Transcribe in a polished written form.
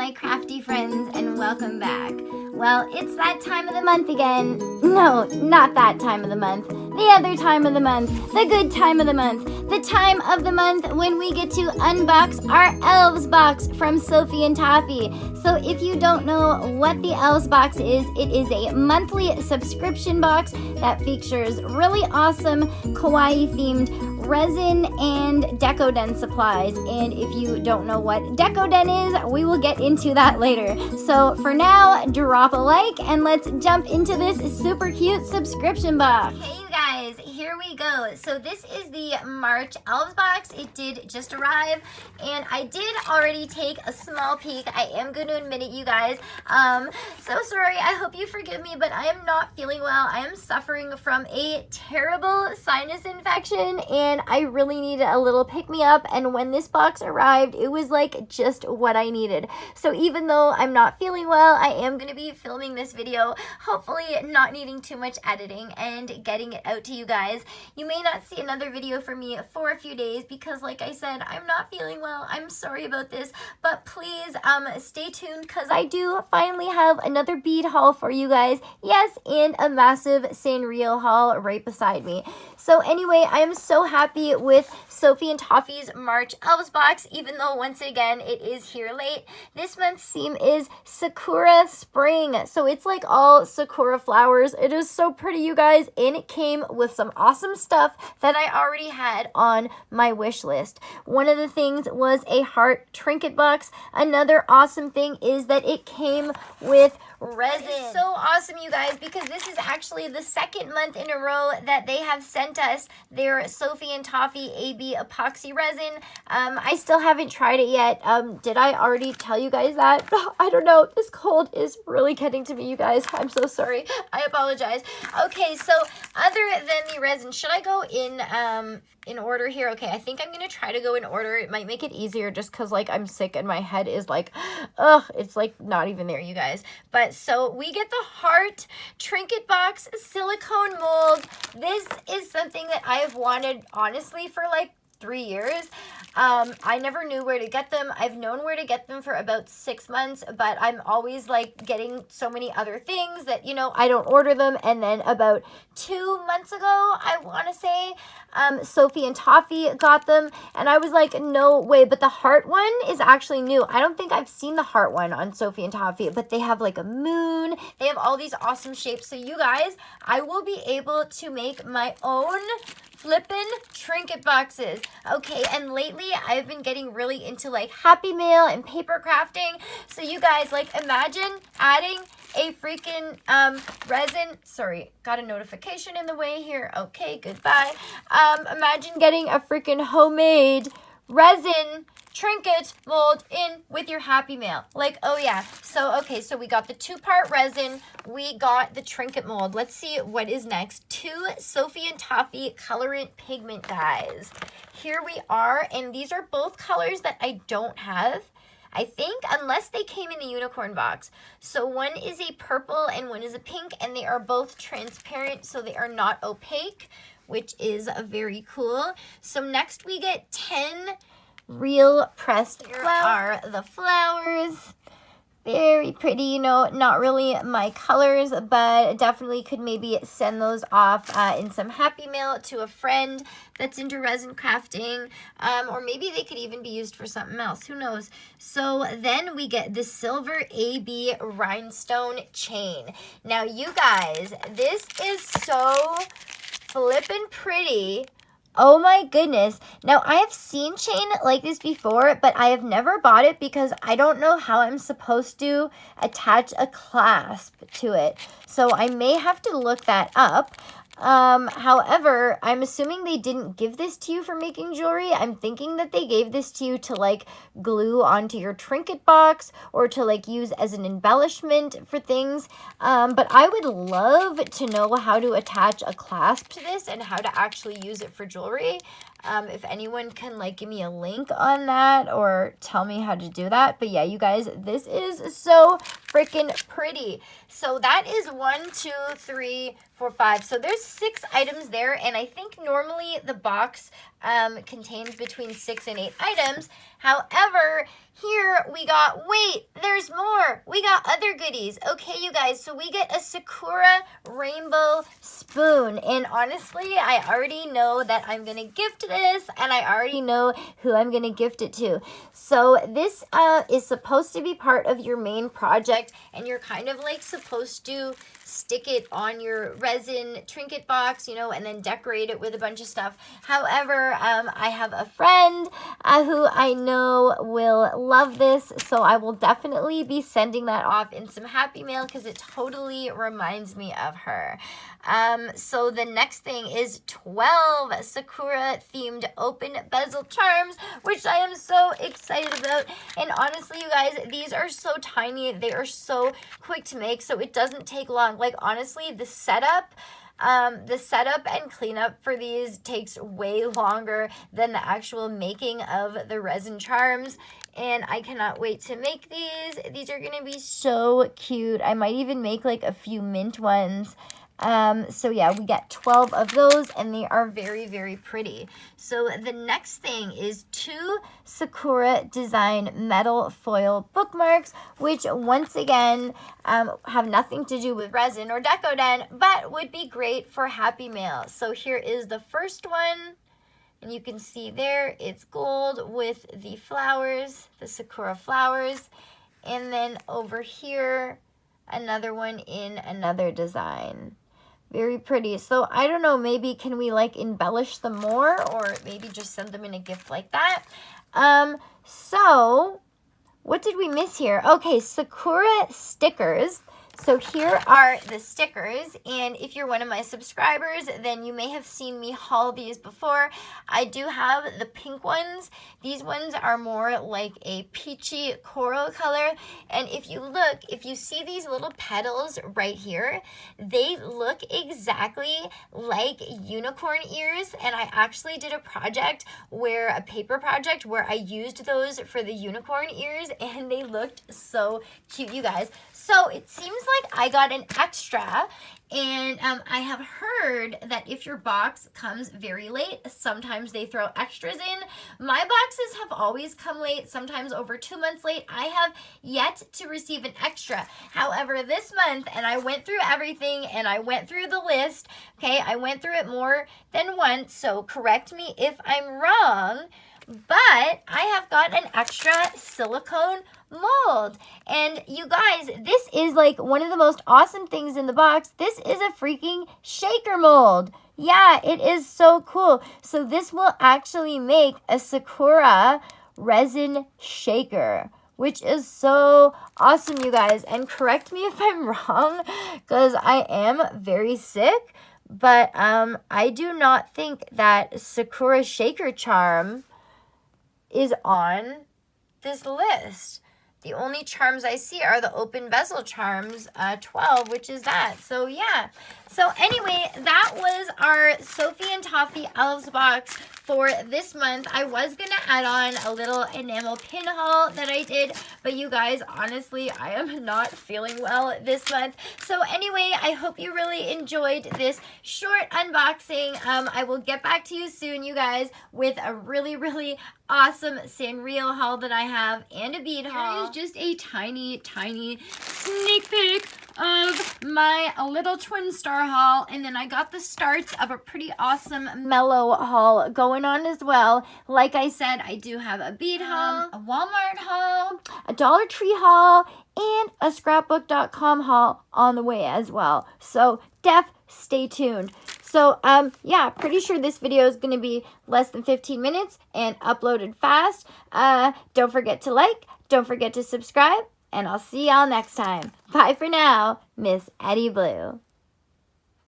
my crafty friends, and welcome back. Well, it's that time of the month again. No, not that time of the month. The other time of the month. The good time of the month. The time of the month when we get to unbox our Elves box from Sophie and Tophie. So if you don't know what the Elves box is, it is a monthly subscription box that features really awesome Kawaii themed resin and Decoden supplies. And if you don't know what Decoden is, we will get into that later. So for now, drop a like and let's jump into this super cute subscription box. Hey you guys, here we go. So this is the March Elves box. It did just arrive and I did already take a small peek. I am going to admit it, you guys. So sorry, I hope you forgive me, but I am not feeling well. I am suffering from a terrible sinus infection and I really needed a little pick-me-up, and when this box arrived, it was like just what I needed. So even though I'm not feeling well, I am going to be filming this video, hopefully not needing too much editing and getting it out to you guys. You may not see another video from me for a few days because like I said, I'm not feeling well. I'm sorry about this, but please stay tuned because I do finally have another bead haul for you guys. Yes, and a massive Sanrio haul right beside me. So anyway, I am so happy with Sophie and Tophie's March Elves box, even though once again it is here late. This month's theme is Sakura Spring, so it's like all sakura flowers. It is so pretty, you guys, and it came with some awesome stuff that I already had on my wish list. One of the things was a heart trinket box. Another awesome thing is that it came with resin. It's so awesome, you guys, because this is actually the second month in a row that they have sent us their Sophie and Tophie AB epoxy resin. I still haven't tried it yet. Did I already tell you guys that? I don't know. This cold is really getting to me, you guys. I'm so sorry. I apologize. Okay, so other than the resin, should I go in order here? Okay, I think I'm gonna try to go in order. It might make it easier just because like I'm sick and my head is like, ugh, it's like not even there, you guys. But so we get the heart trinket box silicone mold. This is something that I have wanted honestly for like 3 years. I never knew where to get them. I've known where to get them for about 6 months, but I'm always like getting so many other things that, you know, I don't order them. And then about 2 months ago, I want to say, Sophie and Tophie got them and I was like, no way. But the heart one is actually new. I don't think I've seen the heart one on Sophie and Tophie, but they have like a moon. They have all these awesome shapes. So you guys, I will be able to make my own flippin' trinket boxes. Okay, and lately I've been getting really into like Happy Mail and paper crafting. So you guys, like, imagine adding a freaking resin. Sorry, got a notification in the way here. Okay, goodbye. Imagine getting a freaking homemade resin trinket mold in with your Happy Mail. Like, oh yeah. So, okay, so we got the 2-part resin. We got the trinket mold. Let's see what is next. 2 Sophie and Tophie colorant pigment dyes. Here we are, and these are both colors that I don't have, I think, unless they came in the unicorn box. So one is a purple and one is a pink, and they are both transparent, so they are not opaque, which is very cool. So next we get 10 real pressed. Here are the flowers. Very pretty, you know, not really my colors, but definitely could maybe send those off in some Happy Mail to a friend that's into resin crafting, or maybe they could even be used for something else, who knows. So then we get the silver AB rhinestone chain. Now you guys, this is so flippin' pretty. Oh my goodness. Now I have seen chain like this before, but I have never bought it because I don't know how I'm supposed to attach a clasp to it. So I may have to look that up. However, I'm assuming they didn't give this to you for making jewelry. I'm thinking that they gave this to you to like glue onto your trinket box or to like use as an embellishment for things. But I would love to know how to attach a clasp to this and how to actually use it for jewelry. If anyone can like give me a link on that or tell me how to do that. But yeah, you guys, this is so freaking pretty. So that is 1, 2, 3, 4, 5. So there's 6 items there. And I think normally the box contains between 6 and 8 items. However, here we got, wait, there's more. We got other goodies. Okay, you guys, so we get a Sakura rainbow spoon. And honestly, I already know that I'm going to gift this, and I already know who I'm going to gift it to. So this is supposed to be part of your main project, and you're kind of like supposed to stick it on your resin trinket box, you know, and then decorate it with a bunch of stuff. However, I have a friend who I know will love this, so I will definitely be sending that off in some happy mail because it totally reminds me of her. So the next thing is 12 Sakura themed open bezel charms, which I am so excited about. And honestly, you guys, these are so tiny. They are so quick to make, so it doesn't take long. Like, honestly, the setup and cleanup for these takes way longer than the actual making of the resin charms. And I cannot wait to make these. These are going to be so cute. I might even make like a few mint ones. So yeah, we get 12 of those, and they are very, very pretty. So the next thing is 2 Sakura design metal foil bookmarks, which once again have nothing to do with resin or Decoden, but would be great for happy mail. So here is the first one. And you can see there, it's gold with the flowers, the Sakura flowers. And then over here, another one in another design. Very pretty. So I don't know, maybe can we like embellish them more, or maybe just send them in a gift like that? So what did we miss here? Okay, Sakura stickers. So here are the stickers, and if you're one of my subscribers, then you may have seen me haul these before. I do have the pink ones. These ones are more like a peachy coral color, and if you look, if you see these little petals right here, they look exactly like unicorn ears, and I actually did a project where, a paper project where I used those for the unicorn ears, and they looked so cute, you guys. So it seems like I got an extra, and I have heard that if your box comes very late, sometimes they throw extras in. My boxes have always come late, sometimes over 2 months late. I have yet to receive an extra. However, this month, and I went through everything, and I went through the list, okay, I went through it more than once, so correct me if I'm wrong, but I have got an extra silicone mold. And you guys, this is like one of the most awesome things in the box. This is a freaking shaker mold. Yeah, it is so cool. So this will actually make a Sakura resin shaker, which is so awesome, you guys. And correct me if I'm wrong, because I am very sick, but I do not think that Sakura shaker charm is on this list. The only charms I see are the open bezel charms, 12, which is that. So yeah. So anyway, that was our Sophie and Tophie Elves box for this month. I was going to add on a little enamel pin haul that I did, but you guys, honestly, I am not feeling well this month. So anyway, I hope you really enjoyed this short unboxing. I will get back to you soon, you guys, with a really, really awesome Sanrio haul that I have and a bead haul. Here is just a tiny, tiny sneak peek of my little twin star haul, and then I got the starts of a pretty awesome mellow haul going on as well. Like I said, I do have a bead haul, a Walmart haul, a Dollar Tree haul, and a scrapbook.com haul on the way as well. So stay tuned. So yeah, pretty sure this video is going to be less than 15 minutes and uploaded fast. Don't forget to like, don't forget to subscribe, and I'll see y'all next time. Bye for now, Miss Eddie Blue.